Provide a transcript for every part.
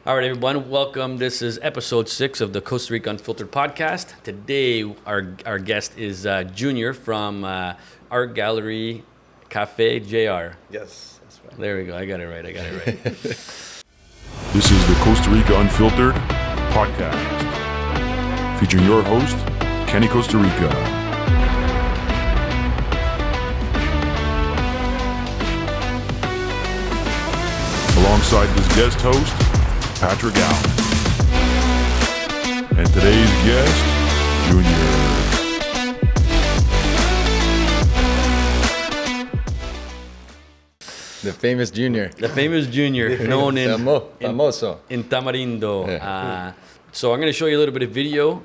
All right, everyone, welcome. This is episode 6 of the Costa Rica Unfiltered podcast. Today, our guest is Junior from Art Gallery Cafe JR. Yes, that's right. There we go. I got it right. This is the Costa Rica Unfiltered podcast, featuring your host, Kenny Costa Rica. Alongside his guest host, Patrick Allen. And today's guest, Junior. The famous Junior. The famous Junior, known Famoso. in Tamarindo. Yeah. So I'm going to show you a little bit of video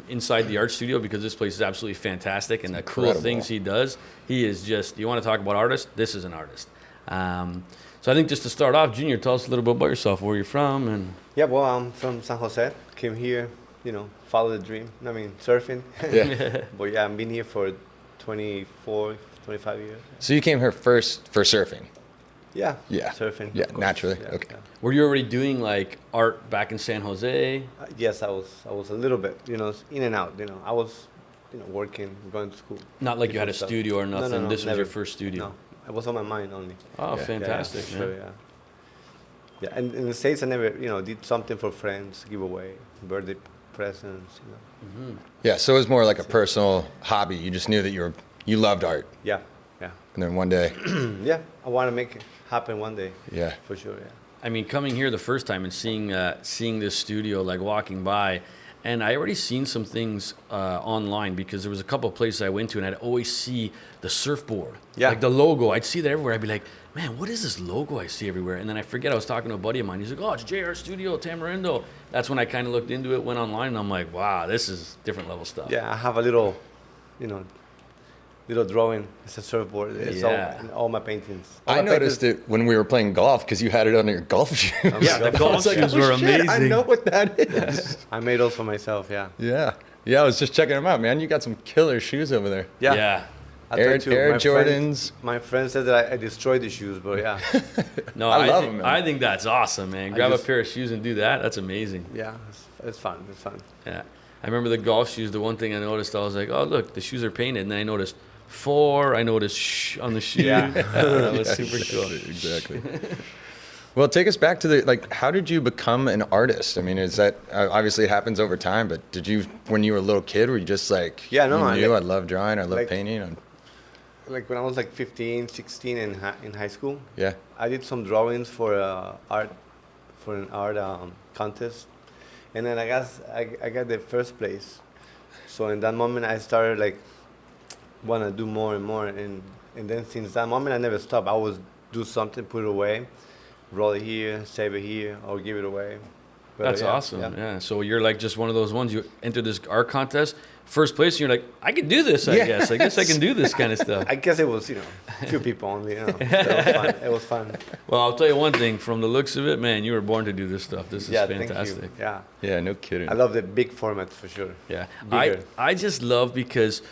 inside the art studio because this place is absolutely fantastic. And the cool incredible. things he does, he is just, you want to talk about artist? This is an artist. So I think just to start off, Junior, tell us a little bit about yourself, where you're from. And Yeah, well, I'm from San Jose. Came here, follow the dream. Surfing. Yeah. But yeah, I've been here for 24, 25 years. So you came here first for surfing. Yeah. Yeah. Surfing. Yeah, of course. naturally. Yeah, Okay. were you already doing like art back in San Jose? Yes, I was a little bit, in and out. I was, working, going to school. Not like you had a Different stuff. studio or No, nothing. no, This was never. your first studio. No, it was on my mind only. Oh, Yeah. fantastic. Yeah, man. sure, yeah. Yeah, and in the States, I never, did something for friends, give away, birthday presents, Yeah, so it was more like a personal hobby. You just knew that you loved art. Yeah, yeah. And then one day, Yeah, I want to make it happen one day. yeah. For sure, yeah. I mean, coming here the first time and seeing this studio, like walking by, and I already seen some things online because there was a couple of places I went to, and I'd always see the surfboard, Yeah. like the logo. I'd see that everywhere. I'd be like, man, what is this logo I see everywhere? And then I forget I was talking to a buddy of mine. He's like, oh, it's JR Studio Tamarindo. That's when I kind of looked into it, went online, and I'm like, wow, this is different level stuff. Yeah, I have a little, little drawing. It's a surfboard. It's Yeah. all in all my paintings. I noticed it when we were playing golf because you had it on your golf shoes. Yeah, the golf shoes were Oh, shit, I amazing. know what that is. I made those for myself. Yeah. Yeah. Yeah, I was just checking them out, man. You got some killer shoes over there. Yeah. I Air, tried to. Air My Jordans. my friend said that I destroyed the shoes, but yeah, No, I love think, them, man. I think that's awesome, man. Grab just- a pair of shoes and do that. That's amazing. yeah, it's fun. It's fun. Yeah. I remember the golf shoes. The one thing I noticed, I was like, oh, look, the shoes are painted. And then I noticed 4. I noticed shh on the shoe. Yeah. That was super cool. Exactly. Well, take us back to how did you become an artist? I mean, is that, obviously it happens over time, but did you, when you were a little kid, were you just like, Yeah, no, you I knew like- I love drawing, I love like- painting? And, Like when I was like 15, 16 in high school, yeah. I did some drawings for an art contest, and then I guess I got the first place. So in that moment, I started like want to do more and more, and then since that moment, I never stopped. I always do something, put it away, roll it here, save it here, or give it away. But, That's awesome. Yeah. So you're like just one of those ones. You enter this art contest, first place, and you're like, I can do this. I guess I can do this kind of stuff. I guess it was a few people only. So it was fun. It was fun. Well, I'll tell you one thing. From the looks of it, man, you were born to do this stuff. This is Yeah, fantastic. thank you. Yeah, Yeah, no kidding. I love the big format for sure. Yeah, Bigger. I just love because,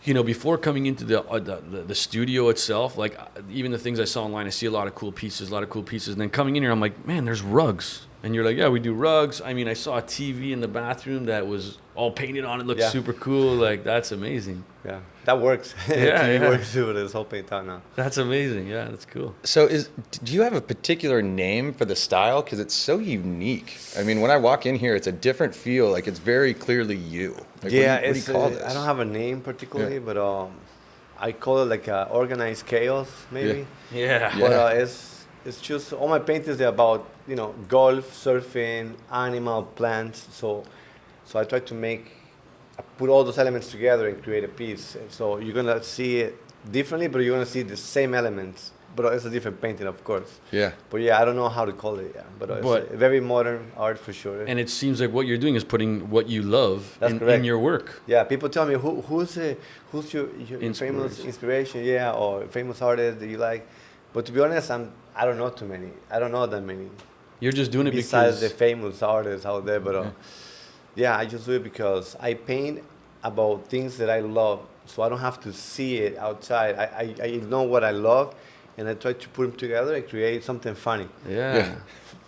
before coming into the studio itself, like even the things I saw online, I see a lot of cool pieces, and then coming in here, I'm like, man, there's rugs, and you're like, yeah, we do rugs. I mean, I saw a TV in the bathroom that was all painted on. It looked Yeah. super cool. Like that's amazing. Yeah, that works. Yeah, It yeah. works too. It's all paint out now. That's amazing. Yeah, that's cool. So do you have a particular name for the style? Because it's so unique. I mean, when I walk in here, it's a different feel. Like it's very clearly you. Like, Yeah, what do it's. you call this? I don't have a name particularly, but I call it like organized chaos maybe. Yeah. But it's just all my paintings are about golf, surfing, animal, plants. So I try to put all those elements together and create a piece. And so you're gonna see it differently, but you're gonna see the same elements. But it's a different painting, of course. Yeah. But yeah, I don't know how to call it. Yeah, but it's But- a very modern art for sure. And it seems like what you're doing is putting what you love That's in correct. your work. Yeah, people tell me who's your famous Inspiration. inspiration, yeah, or famous artist that you like. But to be honest, I don't know too many. I don't know that many. You're just doing it Besides because the famous artists out there, but yeah, I just do it because I paint about things that I love, so I don't have to see it outside. I know what I love, and I try to put them together and create something funny. yeah.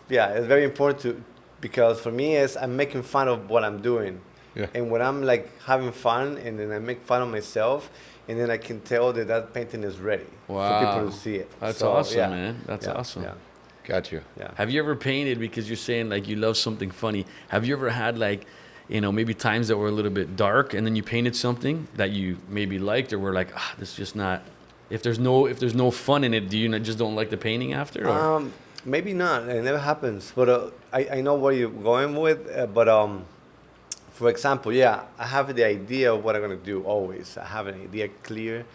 yeah, it's very important to, because for me, is I'm making fun of what I'm doing. Yeah. And when I'm like having fun, and then I make fun of myself, and then I can tell that that painting is ready for people to see it. That's So, awesome, yeah, man. That's yeah, awesome. Yeah, Got you. yeah. Have you ever painted, because you're saying like you love something funny? Have you ever had like, you know, maybe times that were a little bit dark, and then you painted something that you maybe liked, or were like, this is just not. If there's no fun in it, do you just don't like the painting after? Or? Maybe not. It never happens. But I know where you're going with. But for example, yeah, I have the idea of what I'm gonna do always. I have an idea clear,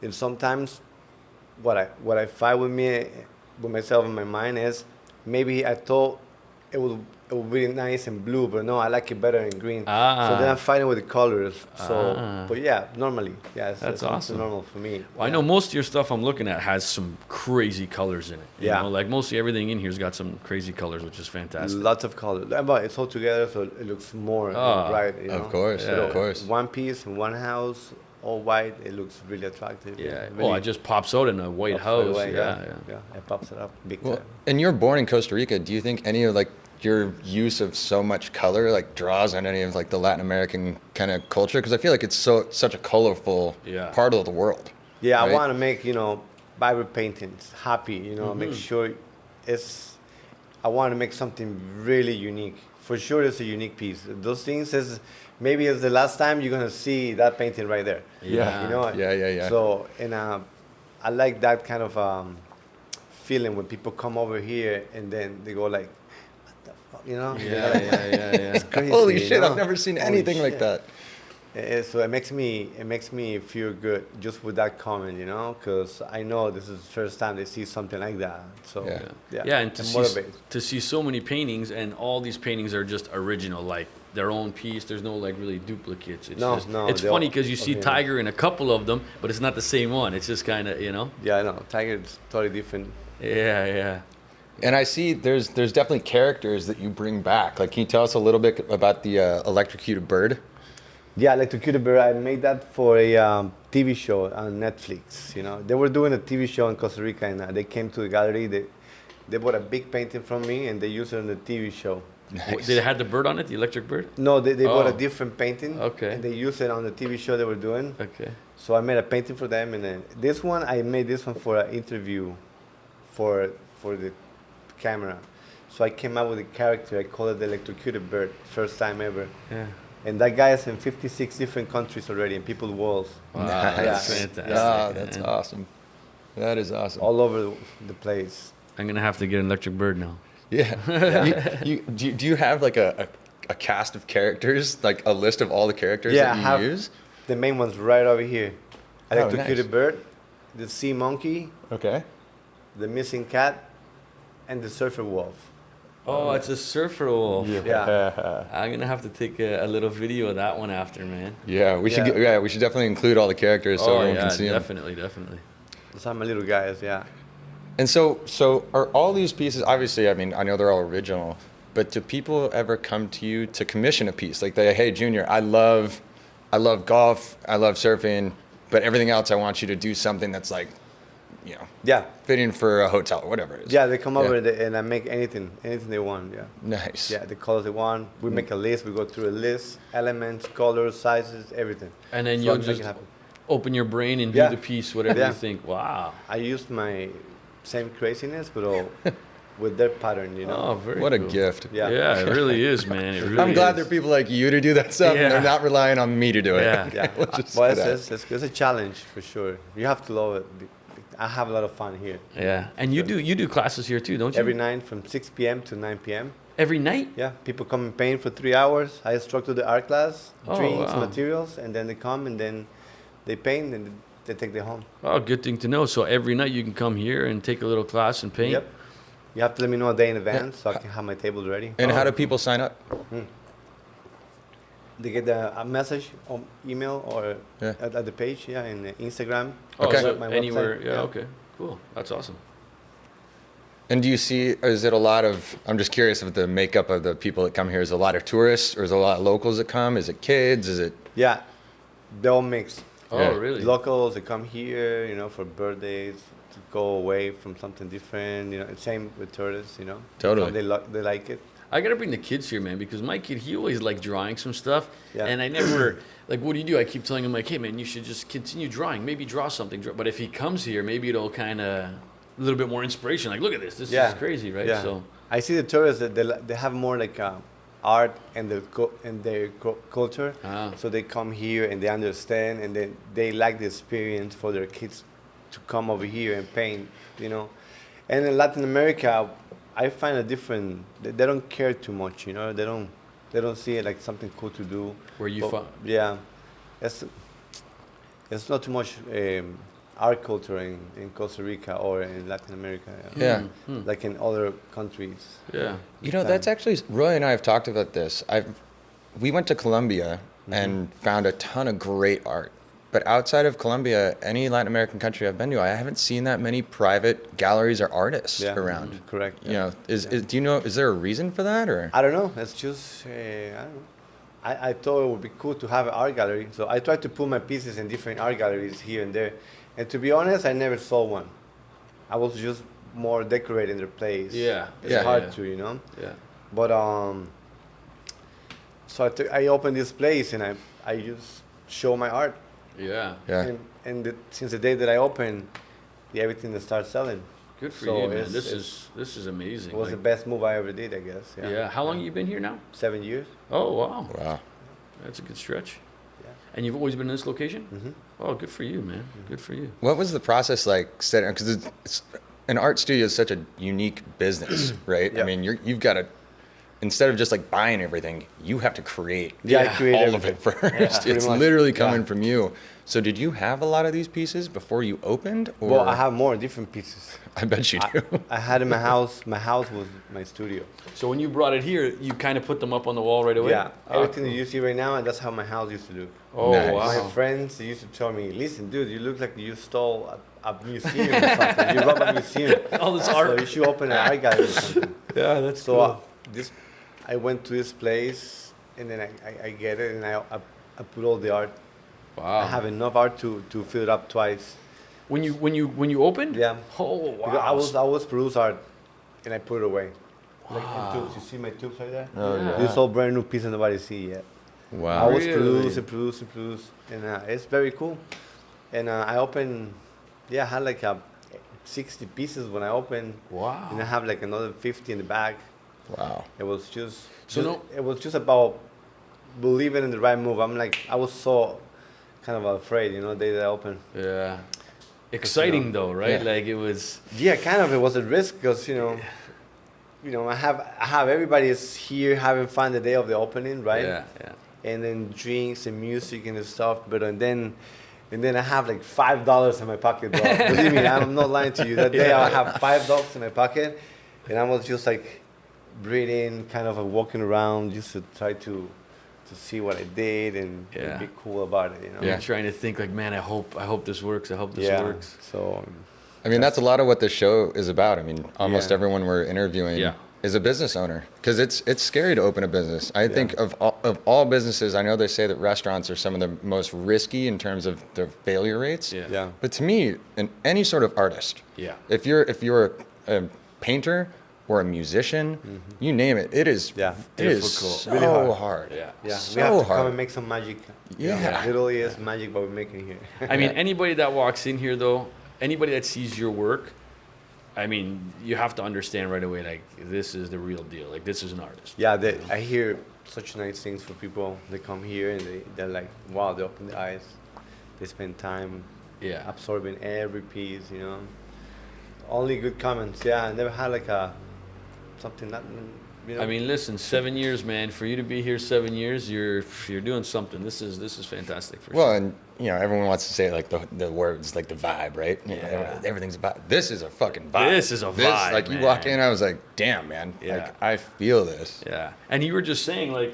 and sometimes what I find with myself in my mind is maybe I thought it would be nice in blue, but no, I like it better in green. So then I'm fighting with the colors. So, but yeah, normally, yeah, That's it's awesome. normal for me. Well, I know most of your stuff I'm looking at has some crazy colors in it. You Yeah. know, like mostly everything in here's got some crazy colors, which is fantastic. Lots of colors, but it's all together, so it looks more bright. You know? Of course, Yeah. of course. One piece in one house, all white. It looks really attractive. Yeah. Really Oh, it just pops out in a white pops right house. away, Yeah. It pops it up big Well, time. and you're born in Costa Rica. Do you think any of like your use of so much color like draws on any of like the Latin American kind of culture? Because I feel like it's such a colorful Yeah. part of the world. Yeah, right? I want to make vibrant paintings, happy. Make sure it's. I want to make something really unique. For sure, it's a unique piece. Those things is maybe it's the last time you're gonna see that painting right there. Yeah. You know. Yeah. So I like that kind of feeling when people come over here and then they go like, "What the fuck," you know? Yeah. It's crazy. Holy you shit! know? I've never seen Holy anything like shit. that. So it makes me feel good just with that comment, because I know this is the first time they see something like that. So Yeah. Yeah, and it motivates. to see so many paintings, and all these paintings are just original, like their own piece. There's no like really duplicates. It's No, just, no, It's they're funny all because you see original. Tiger in a couple of them, but it's not the same one. It's just kind of, Yeah, I know. Tiger's totally different. Yeah. And I see there's definitely characters that you bring back. Like, can you tell us a little bit about the electrocuted bird? Yeah, Electrocuted Bird. I made that for a TV show on Netflix. They were doing a TV show in Costa Rica, and they came to the gallery. They bought a big painting from me, and they used it on the TV show. Nice. Did it have the bird on it, the electric bird? No, they bought a Oh. different painting. Okay. And they used it on the TV show they were doing. Okay. So I made a painting for them, and then this one I made this one for an interview, for the camera. So I came up with a character. I call it the Electrocuted Bird. First time ever. Yeah. And that guy is in 56 different countries already, in people's walls, Wow, Nice. that's Yeah. fantastic. Ah, that's man. awesome. That is awesome. all over the place. I'm gonna have to get an electric bird now. Yeah. Do you have like a cast of characters, like a list of all the characters Yeah, I that you have use? the main one's right over here. Oh, Electrocuted nice. Bird, the sea monkey, Okay. the missing cat, and the surfer wolf. Oh, it's a surfer wolf. Yeah. I'm gonna have to take a little video of that one after, man. Yeah, we should. Yeah. We should definitely include all the characters so everyone can see them. definitely. Those are my little guys, yeah. And so are all these pieces? Obviously, I mean, I know they're all original, but do people ever come to you to commission a piece? Like, hey, Junior, I love golf, I love surfing, but everything else, I want you to do something that's like, Yeah. fitting for a hotel or whatever it is. Yeah, they come over Yeah. and I make anything they want, yeah. Nice. Yeah, the colors they want. We make a list, we go through a list, elements, colors, sizes, everything. And then So you'll I make it just happen. open your brain and do Yeah. the piece, whatever Yeah. you think. Wow. I used my same craziness, but all with their pattern, Oh, very What a cool. gift. Yeah. Yeah, it really is, man. It really I'm glad is. there are people like you to do that stuff, and Yeah. they're not relying on me to do it. Yeah. Yeah, Let's just well, say that. it's a challenge for sure. You have to love it. I have a lot of fun here. Yeah, and you do classes here too, don't you? Every night from 6 p.m. to 9 p.m. Every night? Yeah, people come and paint for 3 hours. I instruct the art class, Oh, drinks, wow. materials, and then they come and then they paint and they take them home. Oh, good thing to know. So every night you can come here and take a little class and paint. Yep. You have to let me know a day in advance so I can have my tables ready. And how do people sign up? They get a message on email or Yeah. at the page, yeah, in Instagram. Oh, Okay. so My anywhere. website, Yeah, okay. Cool. That's awesome. And do you see, is it a lot of, I'm just curious if the makeup of the people that come here is a lot of tourists or is it a lot of locals that come? Is it kids? Is it, Yeah, they all mix. Oh, Yeah. really? Locals, they come here, for birthdays, to go away from something different. You know, same with tourists. You know, Totally. They like it. I gotta bring the kids here, man, because my kid, he always liked drawing some stuff, Yeah. and I never like. What do you do? I keep telling him like, hey, man, you should just continue drawing. Maybe draw something. But if he comes here, maybe it'll kind of a little bit more inspiration. Like, look at this. This is crazy, right? Yeah. So I see the tourists that they have more like art and their culture. Ah. So they come here and they understand, and then they like the experience for their kids to come over here and paint. You know, and in Latin America, I find a different. They don't care too much. You know, they don't see it like something cool to do. where you But, find. yeah, it's not too much art culture in Costa Rica or in Latin America. Yeah. Like in other countries. Yeah. You know, that's actually, Roy and I have talked about this. We went to Colombia and found a ton of great art. But outside of Colombia, any Latin American country I've been to, I haven't seen that many private galleries or artists around. Correct. You know, do you know, is there a reason for that, or? I don't know. It's just I don't know. I thought it would be cool to have an art gallery, so I tried to put my pieces in different art galleries here and there. And to be honest, I never saw one. I was just more decorating their place. Yeah. It's Yeah, hard yeah. to, you know. Yeah. But so I opened this place and I just show my art. Yeah. Yeah. And since the day that I opened, everything that started selling. Good for So you, man. it's- This is amazing. It was Like, the best move I ever did, I guess. yeah. How long you been here now? 7 years. Oh wow. Wow. That's a good stretch. Yeah. And you've always been in this location? Mhm. Oh, good for you, man. Good for you. What was the process like setting, because an art studio is such a unique business, right? I Yeah. mean, you've got to, instead of just like buying everything, you have to create Yeah, I create all everything. of it first. pretty It's much. literally coming Yeah. from you. So did you have a lot of these pieces before you opened? Or? Well, I have more different pieces. I bet you do. I had in my house. My house was my studio. So when you brought it here, you kind of put them up on the wall right away? Yeah, Ah, everything cool. that you see right now, and that's how my house used to look. Oh, Nice. wow. My friends they used to tell me, "Listen, dude, you look like you stole a museum or something. You robbed a museum. All this So art. you should open an art gallery or something." Yeah, that's So I went to this place, and then I get it, and I put all the art. wow. I have enough art to fill it up twice. When you opened? Yeah. Oh, wow. Because I was produce art, and I put it away. Like in tubes. You see my tubes right there? Oh, yeah. This whole brand new piece that nobody see yet. I Wow. was Really? produce, and it's very cool. And I opened, I had like 60 pieces when I opened, Wow. and I have like another 50 in the back. Wow. It was just, So it was just about believing in the right move. I was so kind of afraid, the day that I opened. Yeah. Exciting though, right? Yeah. Like it was. Yeah, kind of. It was a risk because I have everybody is here having fun the day of the opening, right? Yeah, yeah. And then drinks and music and stuff. But and then I have like $5 in my pocket, bro. Believe me, I'm not lying to you. That day I have $5 in my pocket, and I was just like breathing, kind of walking around, just to try to see what I did and Yeah. be cool about it. You're trying to think like, man, I hope this works. I hope this works. So I mean, that's a lot of what this show is about. I mean, almost Yeah. everyone we're interviewing Yeah. is a business owner because it's scary to open a business. I think of all businesses, I know they say that restaurants are some of the most risky in terms of their failure rates. Yeah. yeah. But to me, in any sort of artist, Yeah. if you're a painter or a musician, you name it, it is Yeah. it is Difficult. so Really hard. Yeah. Yeah, So we have to hard. come and make some magic. Yeah. Literally is magic, but we're making here. I mean, anybody that walks in here, though, anybody that sees your work, I mean, you have to understand right away, like, this is the real deal. Like, this is an artist. Yeah, I hear such nice things for people. They come here and they're like, wow, they open their eyes. They spend time Yeah. absorbing every piece, Only good comments. Yeah, I never had like something that, I mean, listen, 7 years, man. For you to be here 7 years, you're doing something. This is fantastic for Well, sure. and everyone wants to say like the words, like the vibe, right? Yeah. Everything's about. This is a fucking vibe. This is a vibe, Like you walk man. in, I was like, damn, man. Yeah. Like I feel this. Yeah. And you were just saying, like,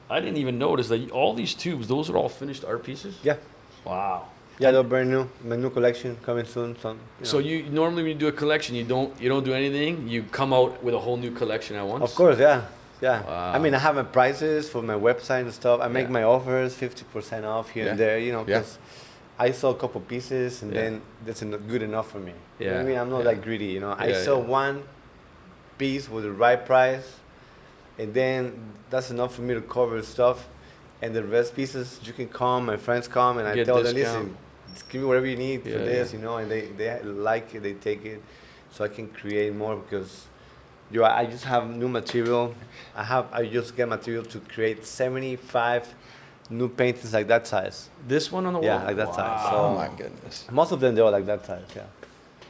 I didn't even notice that all these tubes, those are all finished art pieces? yeah. Wow. Yeah, they're brand new. My new collection coming soon. So you normally when you do a collection, you don't do anything. You come out with a whole new collection at once. Of course, yeah. Wow. I mean, I have my prices for my website and stuff. I make Yeah. my offers 50% off here and Yeah. there, Yeah. because I saw a couple pieces, and Yeah. then that's good enough for me. You know what I Yeah, mean? I'm not yeah. that greedy, you know. I Yeah, saw yeah. one piece with the right price, and then that's enough for me to cover stuff. And the rest pieces, you can come, my friends come, and I Get tell them, discount. listen, just give me whatever you need for Yeah, this, yeah. you know. And they like it, they take it, so I can create more because. I just have new material. I just get material to create 75 new paintings like that size. This one on the wall. Yeah, like that size. Wow. So Oh my goodness. most of them they are like that size. Yeah.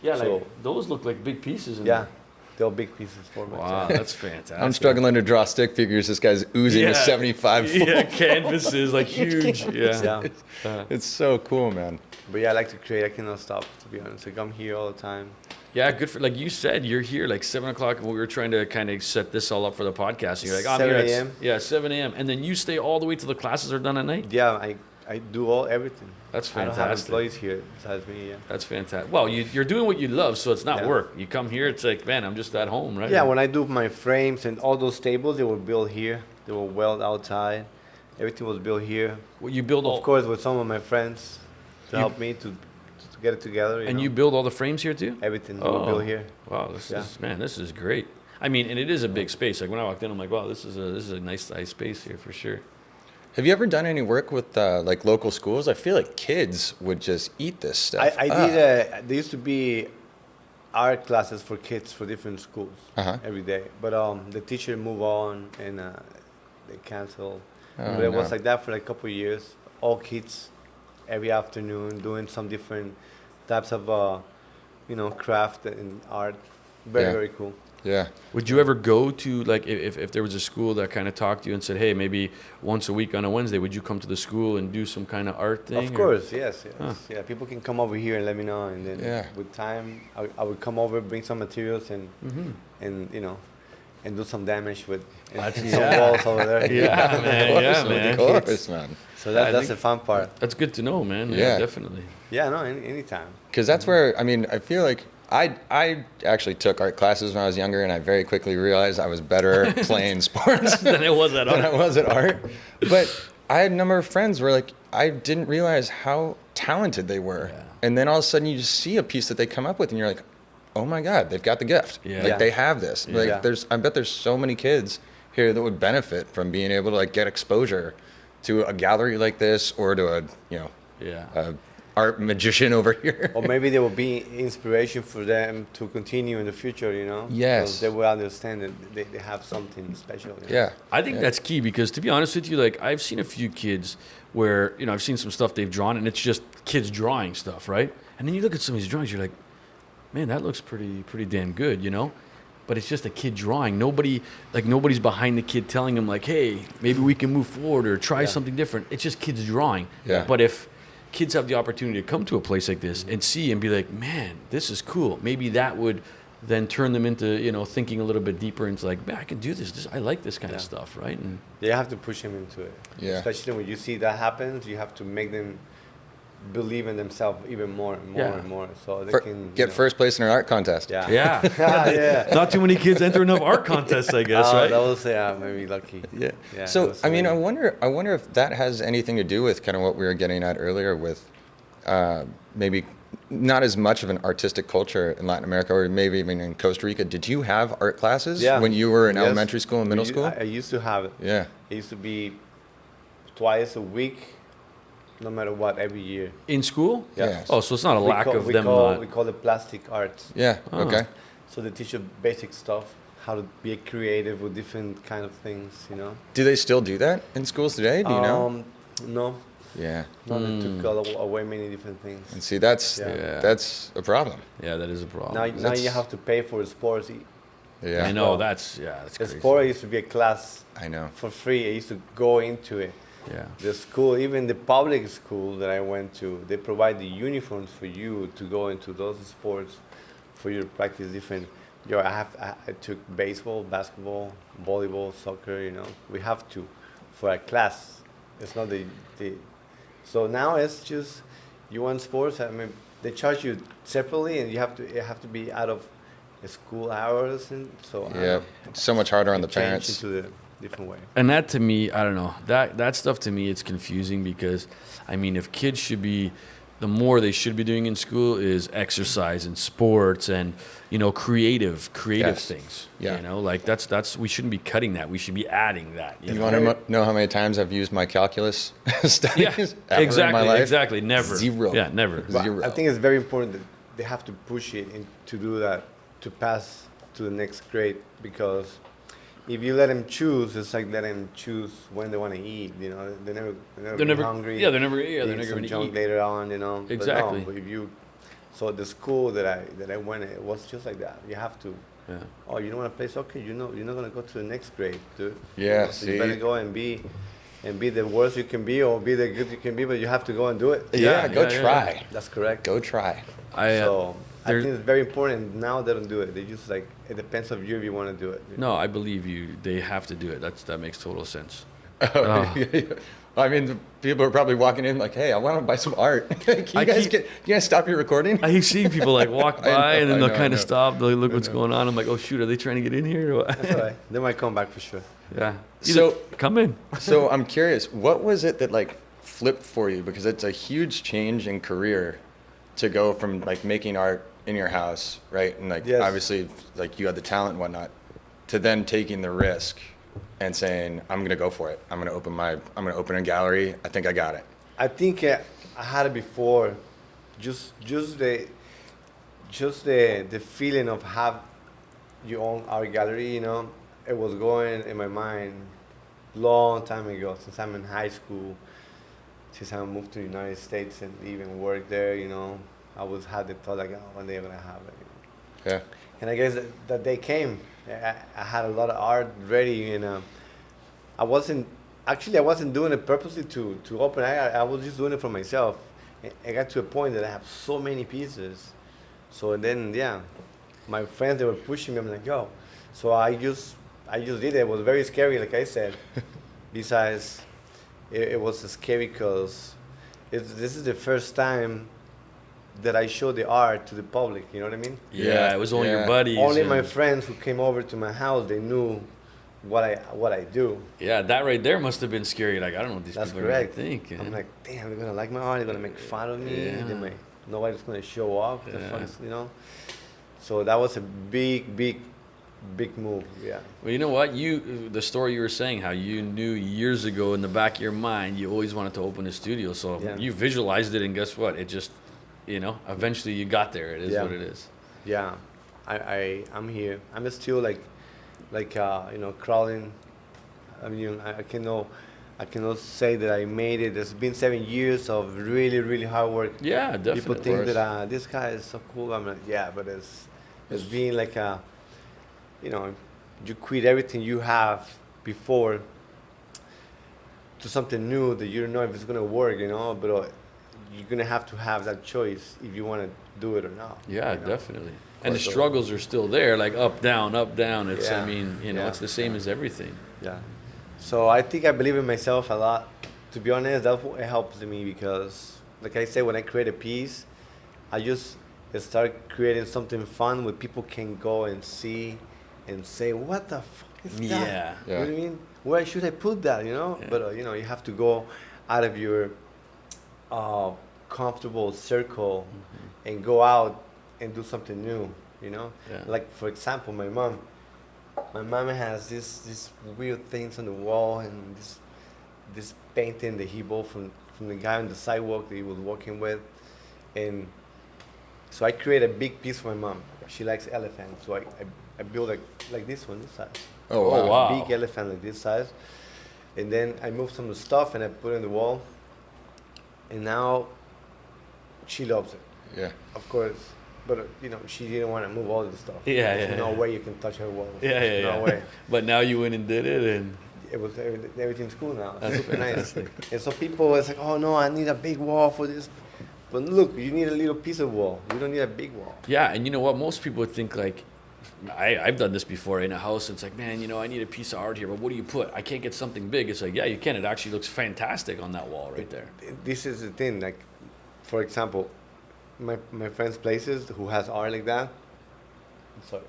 Yeah, So- like those look like big pieces. In Yeah, they're big pieces for me. There. Wow, that's fantastic. I'm struggling to draw stick figures. This guy's oozing with 75 full. Yeah, canvases like huge. Yeah. Yeah. It's so cool, man. But yeah, I like to create. I cannot stop, to be honest. Like I'm here all the time. Yeah, good for like you said. You're here like 7 o'clock, and we were trying to kind of set this all up for the podcast. And you're like, I'm 7 here at a.m.? Yeah, 7 a.m. And then you stay all the way till the classes are done at night. Yeah, I do everything. That's I don't have fantastic. employees here besides me. Yeah. That's fantastic. Well, you're doing what you love, so it's not Yeah. work. You come here, it's like, man, I'm just at home, right? Yeah, when I do my frames and all those tables, they were built here. They were welded outside. Everything was built here. Well, you build all, Of course, with some of my friends to You- help me to get it together. and know? you build all the frames here too. everything Oh. was built here. Wow, this Yeah. is man, this is great. I mean, and it is a big space. Like when I walked in, I'm like, wow, this is a nice size space here for sure. Have you ever done any work with like local schools? I feel like kids would just eat this stuff. I up. did. There used to be art classes for kids for different schools Uh-huh. every day, but the teacher moved on and they canceled. Oh, but it was no. like that for like a couple of years. All kids, every afternoon, doing some different types of craft and art. Very Yeah. very cool. Yeah. Would you ever go to like if there was a school that kind of talked to you and said, hey, maybe once a week on a Wednesday, would you come to the school and do some kind of art thing? Of or- course, yes. Huh. Yeah, people can come over here and let me know, and then Yeah. with time, I would come over, bring some materials, and Mhm. and do some damage with That's- some yeah. walls over there. Yeah, man. Yeah, man. Of course, man. So I that's think- the fun part. That's good to know, man. Yeah, Yeah. definitely. Yeah, no, anytime. Because that's where, I mean, I feel like I actually took art classes when I was younger, and I very quickly realized I was better playing sports Then it was that than I art. was at art. But I had a number of friends where like I didn't realize how talented they were. Yeah. And then all of a sudden you just see a piece that they come up with and you're like, oh my God, they've got the gift. Yeah. Like Yeah. they have this. Yeah. Like Yeah. I bet there's so many kids here that would benefit from being able to like get exposure to a gallery like this or to Yeah. a art magician over here. Or maybe there will be inspiration for them to continue in the future. Yes. So they will understand that they have something special. Yeah. I think that's key because to be honest with you, like I've seen a few kids where, I've seen some stuff they've drawn and it's just kids drawing stuff, right? And then you look at some of these drawings, you're like, man, that looks pretty damn good, But it's just a kid drawing. Nobody's behind the kid telling him like, hey, maybe we can move forward or try Yeah. something different. It's just kids drawing. Yeah. But if kids have the opportunity to come to a place like this and see and be like, man, this is cool. Maybe that would then turn them into, thinking a little bit deeper into like, man, I can do this. I like this kind of Yeah. stuff, right? And You have to push them into it. Yeah. Especially when you see that happens, you have to make them believe in themselves even more and more Yeah. and more, so they For- can get first place in an art contest. Yeah. yeah. Yeah. Not too many kids enter enough art contests, I guess, Oh, right? that was maybe lucky. Yeah. Yeah, So those I mean, are- I wonder if that has anything to do with kind of what we were getting at earlier with maybe not as much of an artistic culture in Latin America or maybe even in Costa Rica. Did you have art classes Yeah. when you were in Yes. elementary school and middle We- school? I used to have it. Yeah. It used to be twice a week, no matter what, every year. In school? Yeah. Oh, so it's not a lack of them We call it plastic arts. Yeah. Oh. Okay. So they teach you basic stuff, how to be creative with different kind of things. Do they still do that in schools today? Do you know? No, Yeah. no, they took away many different things. And see, that's Yeah. that's a problem. Yeah, that is a problem. Now you That's- have to pay for the sports. Yeah. I know, Well, that's The crazy. sport used to be a class I know. for free. I used to go into it. Yeah. The school, even the public school that I went to, they provide the uniforms for you to go into those sports, for you to practice different. I took baseball, basketball, volleyball, soccer. We have to for a class. It's not the. So now it's just you want sports. I mean, they charge you separately, and you have to be out of the school hours, and so I don't Yeah. know. It's so much harder on the Change parents. into the different way. And that to me, I don't know. That stuff to me, it's confusing because, I mean, if kids should be the more they should be doing in school is exercise and sports and, you know, creative Yes. things. Yeah. You know, like that's we shouldn't be cutting that. We should be adding that. You want to know how many times I've used my calculus studies Yeah, ever exactly, in my life? exactly. Never. Zero. Yeah, never. But Zero. I think it's very important that they have to push it and to do that, to pass to the next grade, because if you let them choose, it's like letting them choose when they want to eat. You know, they're They're never never hungry. Yeah, they're never. Yeah, They they're eat never some going to junk eat. later on. You know. Exactly. But if you, so the school that I went, it was just like that. You have to. Yeah. Oh, you don't want to play soccer? You know, you're not gonna go to the next grade, dude. Yeah, So you better see? go and be the worst you can be, or be the good you can be. But you have to go and do it. Yeah, go yeah, yeah. try. That's correct. Go try. So I there- think it's very important. Now they don't do it. They just like it depends of you if you want to do it. No, I believe you. They have to do it. That makes total sense. I mean, the people are probably walking in like, "Hey, I want to buy some art. Can I you keep- guys stop your recording?" I see people like walk I know, by and then I they'll know, I kind of know. stop. They'll look what's going on. I'm like, oh shoot, are they trying to get in here? Or what? That's all right. They might come back for sure. Yeah. So- Come in. So I'm curious, what was it that like flipped for you? Because it's a huge change in career to go from like making art in your house, right? And like Yes. obviously like you had the talent and whatnot, to then taking the risk and saying, I'm gonna go for it. I'm gonna open a gallery. I think I got it. I think I had it before. Just the feeling of have your own art gallery. You know, it was going in my mind long time ago. Since I'm in high school, since I moved to the United States and even worked there. You know, I was had the thought like, oh, one day I'm gonna have it. Yeah. And I guess that day came. I had a lot of art ready, and I wasn't doing it purposely to open. I was just doing it for myself. I got to a point that I have so many pieces. So then, yeah, my friends, they were pushing me. I'm like, yo. So I just did it. It was very scary, like I said. Besides, it was scary because this is the first time that I showed the art to the public. You know what I mean? Yeah, it was only your Yeah. buddies. Only and- my friends who came over to my house, they knew what I do. Yeah, that right there must have been scary. Like I don't know what these That's people correct. are gonna think. I'm like, damn, they're gonna like my art. They're gonna make fun of me. Yeah. Nobody's gonna show up. The Yeah. fuck is, you know. So that was a big move. Yeah. Well, you know what? The story you were saying, how you knew years ago in the back of your mind, you always wanted to open a studio. So Yeah. you visualized it, and guess what? It just, eventually you got there. It is Yeah. what it is. Yeah. I'm here. I'm still like crawling. I mean, I cannot say that I made it. It's been 7 years of really hard work. Yeah, definitely. People think that this guy is so cool. I'm like, yeah, but it's being like you quit everything you have before to something new that you don't know if it's gonna work, but you're gonna have to have that choice if you want to do it or not. Yeah, you know? definitely. And the So- struggles are still there, like up, down, up, down. It's, Yeah. I mean, Yeah. it's the same as everything. Yeah. So I think I believe in myself a lot. To be honest, that's what helps me because, like I said, when I create a piece, I just start creating something fun where people can go and see and say, "What the fuck is that?" Yeah. You know what I mean? Where should I put that? Yeah. But you have to go out of your comfortable circle and go out and do something new. Yeah. Like for example, my mom has this weird things on the wall and this painting that he bought from the guy on the sidewalk that he was working with, and so I created a big piece for my mom. She likes elephants, so I built like this one, this size. Oh, Oh, wow. Big elephant like this size, and then I moved some of the stuff and I put it on the wall, and now she loves it, Yeah. of course. But she didn't want to move all the stuff. Yeah, There's yeah, no yeah. way you can touch her walls. Yeah. No way. But now you went and did it, and It was everything's cool now. That's Super nice. fantastic. And so people was like, "Oh no, I need a big wall for this." But look, you need a little piece of wall. You don't need a big wall. yeah. And you know what? Most people would think like, I've done this before in a house. It's like, man, I need a piece of art here, but what do you put? I can't get something big. It's like, yeah, you can. It actually looks fantastic on that wall right there. This is the thing. Like, for example, my friends' places who has art like that. Sorry.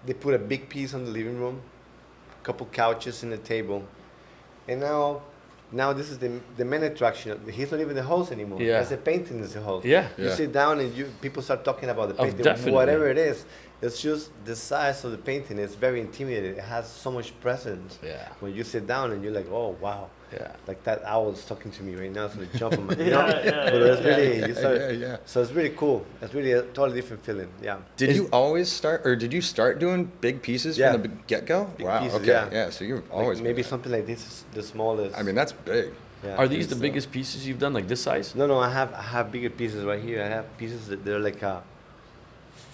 They put a big piece on the living room, couple couches and a table, and now now this is the main attraction. He's not even the host anymore. Yeah. That's the painting is the host. Yeah. You sit down and people start talking about the Oh, painting, definitely. whatever it is. It's just the size of the painting is very intimidating. It has so much presence. Yeah. When you sit down and you're like, oh wow, Yeah. like that owl's talking to me right now, so they jump on my, you Yeah, know. yeah, But it's really, you start, yeah. so it's really cool. It's really a totally different feeling. Yeah. Did Is- you always start, or did you start doing big pieces Yeah. from the get-go? Big Wow. pieces, okay. yeah. So you've Like always maybe been something like this is the smallest. I mean, that's big. yeah. Are these the so- biggest pieces you've done, like this size? No, I have bigger pieces right here. I have pieces that they're like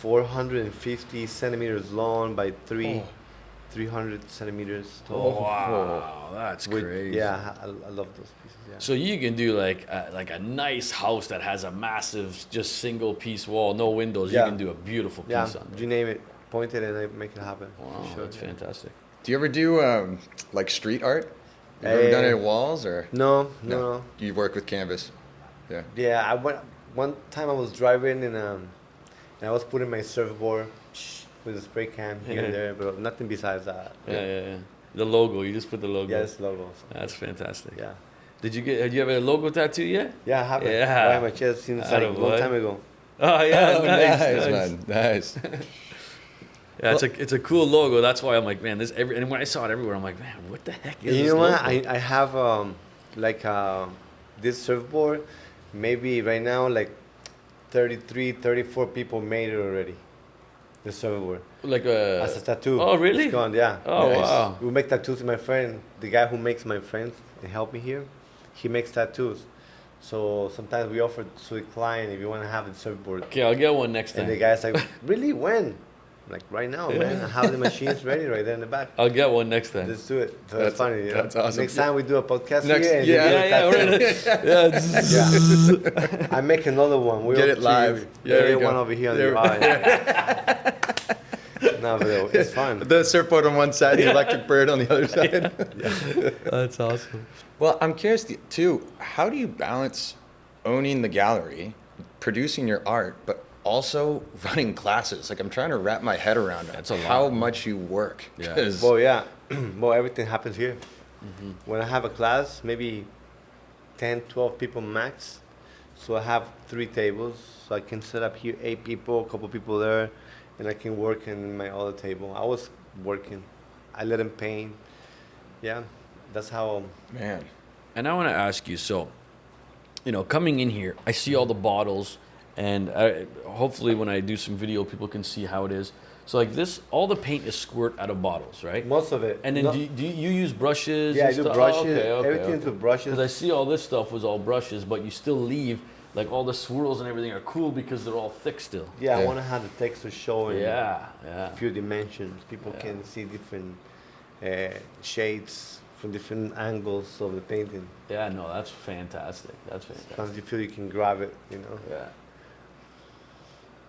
450 centimeters long by 300 centimeters tall. Wow, that's With- crazy. Yeah, I love those pieces. Yeah. So you can do like a nice house that has a massive, just single piece wall, no windows. Yeah. You can do a beautiful Yeah, piece on you there. name it, point it, and I make it happen. Wow, for sure. that's yeah. fantastic. Do you ever do like street art? You ever done any walls or? No, no. You work with canvas. Yeah. Yeah, I went one time. I was driving and I was putting my surfboard with a spray can here and Yeah. there, but nothing besides that. Yeah. The logo, you just put the logo. Yes, logos. That's fantastic. Yeah. Did you have a logo tattoo yet? Yeah, I have it. Yeah. Right on my chest since like a long Attaboy. time ago. Oh yeah, Oh, nice. man. Nice. Yeah, it's a cool logo. That's why I'm like, man, and when I saw it everywhere, I'm like, man, what the heck is You this know what? logo? I have this surfboard. Maybe right now like 34 people made it already. The surfboard Like a as a tattoo. Oh, really? It's gone. Yeah. Oh, Nice. wow. We make tattoos with my friend. The guy who makes my friends and help me here, he makes tattoos. So sometimes we offer to the client if you want to have the surfboard. Okay, I'll get one next And the time. guy's like, really? When? I'm like, right now, man. I have the machines ready right there in the back. I'll get one next time. Let's do it. So That's- it's funny. Yeah. that's awesome. Next time we do a podcast Next- here. And yeah. you get a tattoo. Yeah. I make another one. We'll Get it see. live. Yeah, There we get go. one over here on There the we- eye. No, but it's fun. The surfboard on one side, the electric bird on the other side. That's awesome. Well, I'm curious too. How do you balance owning the gallery, producing your art, but also running classes? Like I'm trying to wrap my head around That's a lot. how much you work. Yeah. 'Cause- Well, yeah. Well, everything happens here. When I have a class, maybe 10, 12 people max. So I have 3 tables. So I can set up here 8 people, a couple people there, and I can work in my other table. I was working. I let them paint. Yeah, that's how. man. And I want to ask you, so, coming in here, I see all the bottles, and hopefully when I do some video, people can see how it is. So like this, all the paint is squirt out of bottles, right? Most of it. And then No- do you use brushes? Yeah, I and do stuff? brushes. Okay, Everything's with brushes. Because I see all this stuff was all brushes, but you still leave, like all the swirls and everything are cool because they're all thick still. Yeah, I Yeah. want to have the texture showing. Yeah. A few dimensions. People can see different shades from different angles of the painting. Yeah, no, that's fantastic. That's fantastic. Sometimes you feel you can grab it, Yeah.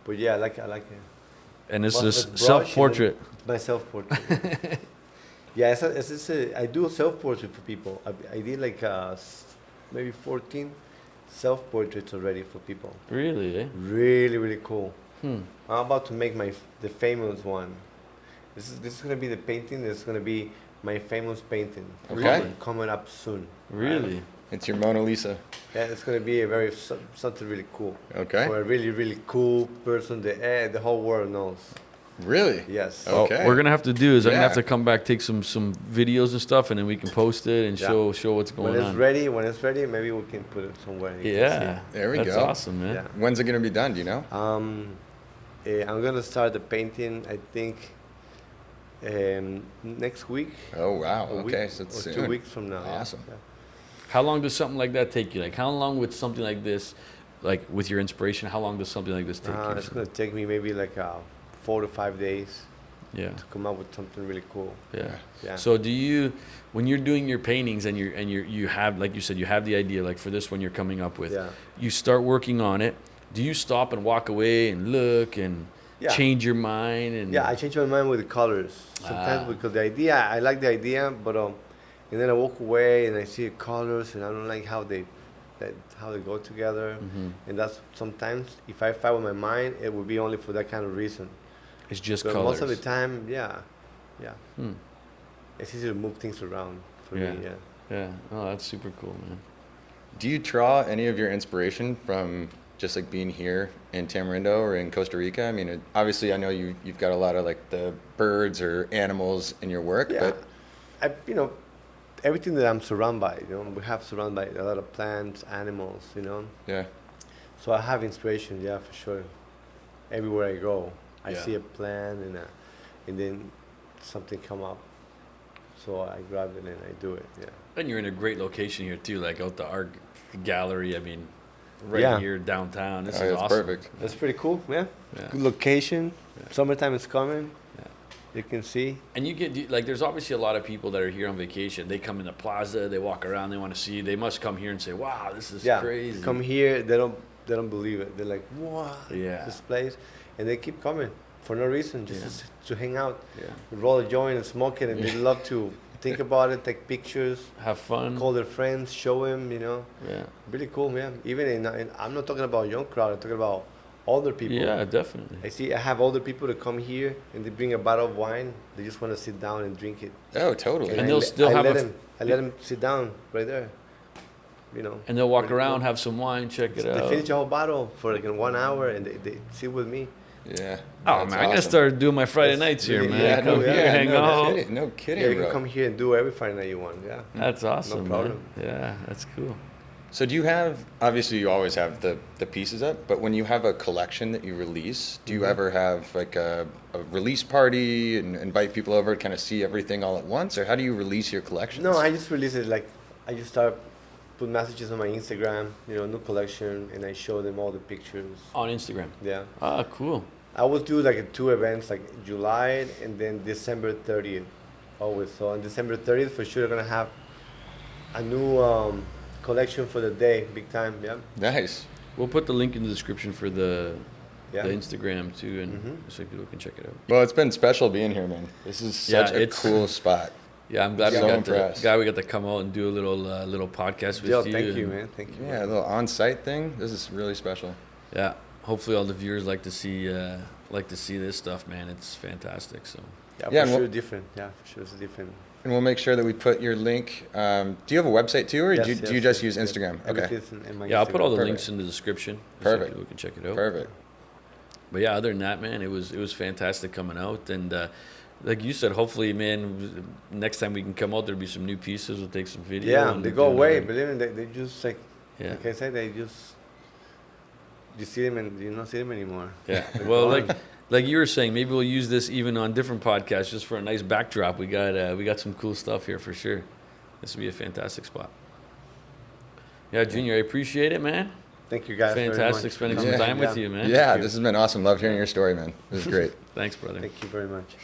But yeah, I like it. And this Most of is it's brush self-portrait. My self-portrait. Yeah, I do a self-portrait for people. I did like maybe 14 self-portraits already for people. Really, eh? Really, really cool. Hmm. I'm about to make the famous one. This is gonna be the painting. This is gonna be my famous painting. Okay. Coming up soon. Really? It's your Mona Lisa. Yeah, it's gonna be a something really cool. Okay. For a really, really cool person that the whole world knows. Really? Yes. Oh. Okay. What we're gonna have to do is I'm gonna have Yeah. to come back, take some videos and stuff, and then we can post it and Yeah. show what's When going it's on. ready, maybe we can put it somewhere. you can Yeah. There we That's go. awesome, man. Yeah. When's it gonna be done? Do you know? I'm gonna start the painting. I think next week. Oh wow. a week Okay, so it's or soon. 2 weeks from now. yeah. Awesome. Yeah. How long does something like that take you? Like, how long would something like this, like with your inspiration, how long does something like this take It's you? gonna take me maybe like 4 to 5 days Yeah. to come up with something really cool. Yeah. Yeah. So do you, when you're doing your paintings and you have, like you said, you have the idea, like for this one you're coming up with, Yeah. you start working on it. Do you stop and walk away and look and Yeah. change your mind? And Yeah, I change my mind with the colors sometimes Ah. because the idea, I like the idea, but and then I walk away and I see the colors and I don't like how they go together. Mhm. And that's sometimes if I fight with my mind, it would be only for that kind of reason. It's just But colors. most of the time, yeah, Hmm. it's easy to move things around for Yeah. me. Yeah. Yeah. Oh, that's super cool, man. Do you draw any of your inspiration from just like being here in Tamarindo or in Costa Rica? I mean, obviously, I know you've got a lot of like the birds or animals in your work, Yeah. but Everything that I'm surrounded by, we have surrounded by a lot of plants, animals, yeah, So I have inspiration, yeah, for sure. Everywhere I go, I Yeah. see a plant and then something come up. So I grab it and I do it, yeah. And you're in a great location here too, like out the art gallery. I mean, right Yeah. here downtown. This Oh, is that's awesome. perfect. That's pretty cool, yeah. Yeah. Good location. Yeah. Summertime is coming. Yeah. You can see. And you get like, there's obviously a lot of people that are here on vacation. They come in the plaza, they walk around, they want to see. They must come here and say, "Wow, this is Yeah, crazy." come here. They don't believe it. They're like, "Wow, Yeah. this place," and they keep coming for no reason, just Yeah. to hang out, Yeah. roll a joint and smoke it, and they love to think about it, take pictures, Have fun. call their friends, show them. Yeah. Really cool, man. Even in I'm not talking about young crowd. I'm talking about older people. Yeah, definitely. I have older people that come here and they bring a bottle of wine. They just want to sit down and drink it. oh, totally. And I they'll le- still I have let a f- them. I let them sit down right there. And they'll walk Pretty around, cool. have some wine, check it They out. finish a whole bottle for like in 1 hour and they sit with me. Yeah. Oh That's man, I gotta awesome. start doing my Friday That's nights here, really- man. yeah, Come no, here, yeah, hang no out. Kidding, no kidding, Yeah, you bro. can come here and do every Friday night you want. Yeah. That's awesome, problem. man. Yeah, that's cool. So do you have, obviously you always have the pieces up, but when you have a collection that you release, do you ever have like a release party and invite people over to kind of see everything all at once? Or how do you release your collections? No, I just release it like I just start put messages on my Instagram, new collection, and I show them all the pictures. On Instagram. Yeah. Ah, cool. I will do like 2 events, like July and then December 30th, always. So on December 30th, for sure, they're gonna have a new collection for the day, big time. Yeah, Nice. We'll put the link in the description for the yeah. Instagram too, and Mhm. so people can check it out. Well, it's been special being here, man. This is Yeah, such a it's- cool spot. Yeah, I'm glad So we got impressed. to come out and do a little podcast with Yo, you. thank you, and- man. Thank you. Yeah, a little on-site thing. This is really special. Yeah, hopefully all the viewers like to see this stuff, man. It's fantastic. So Yeah, Yeah, for and sure, we'll- different. Yeah, for sure, it's different. And we'll make sure that we put your link. Do you have a website too, or Yes, do you yes, just yes, use yes. Instagram? Okay, Everything's in my yeah, I'll put all the Perfect. links in the description so Perfect. people can check it out. perfect. But yeah, other than that, man, it was fantastic coming out, and like you said, hopefully, man, next time we can come out, there'll be some new pieces. We'll take some video. Yeah, and they go do away. another- Believe me, they just Yeah. like I said, they just you see them and you don't see them anymore. Yeah. Well, like you were saying, maybe we'll use this even on different podcasts just for a nice backdrop. We got some cool stuff here for sure. This would be a fantastic spot. Yeah, Junior, I appreciate it, man. Thank you guys. very Fantastic much. spending Yeah. some time with you, man. Yeah, Thank you. this has been awesome. Love hearing your story, man. This is great. Thanks, brother. Thank you very much.